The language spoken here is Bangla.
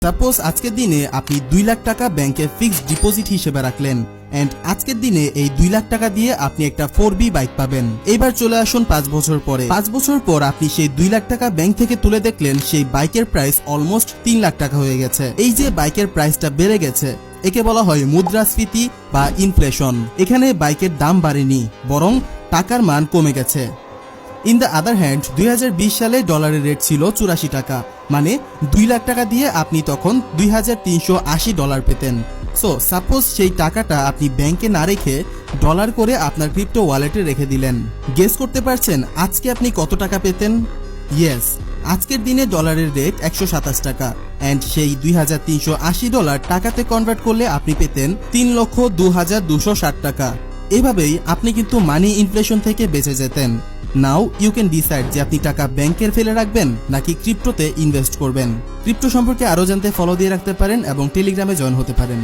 সাপোজ আজকের দিনে আপনি 2 লাখ টাকা ব্যাংকে ফিক্সড ডিপোজিট হিসেবে রাখলেন এন্ড আজকের দিনে এই 2 লাখ টাকা দিয়ে আপনি একটা 4B বাইক পাবেন। এবার চলে আসুন 5 বছর পরে। 5 বছর পর আপনি সেই 2 লাখ টাকা ব্যাংক থেকে তুলে দেখলেন সেই বাইকের প্রাইস অলমোস্ট 3 লাখ টাকা হয়ে গেছে। এই যে বাইকের প্রাইসটা বেড়ে গেছে একে বলা হয় মুদ্রাস্ফীতি বা ইনফ্লেশন। এখানে বাইকের দাম বাড়েনি, বরং টাকার মান কমে গেছে। ইন দ্য আদার হ্যান্ড 2020 সালে ডলারের রেট ছিল 84 টাকা, মানে 2 লাখ টাকা দিয়ে আপনি তখন $2380 পেতেন। সো সাপোজ সেই টাকাটা আপনি ব্যাংকে না রেখে ডলার করে আপনার ক্রিপ্টো ওয়ালেটে রেখে দিলেন। গেস করতে পারছেন আজকে আপনি কত টাকা পেতেন? ইয়েস, আজকের দিনে ডলারের রেট 127 টাকা এন্ড সেই $2380 টাকাতে কনভার্ট করলে আপনি পেতেন 3,02,260 টাকা। এভাবেই আপনি কিন্তু মানি ইনফ্লেশন থেকে বেঁচে যেতেন। নাও ইউ ক্যান ডিসাইড যে আপনি টাকা ব্যাংকের ফেলে রাখবেন নাকি ক্রিপ্টোতে ইনভেস্ট করবেন। ক্রিপ্টো সম্পর্কে আরো জানতে ফলো দিয়ে রাখতে পারেন এবং টেলিগ্রামে জয়েন হতে পারেন।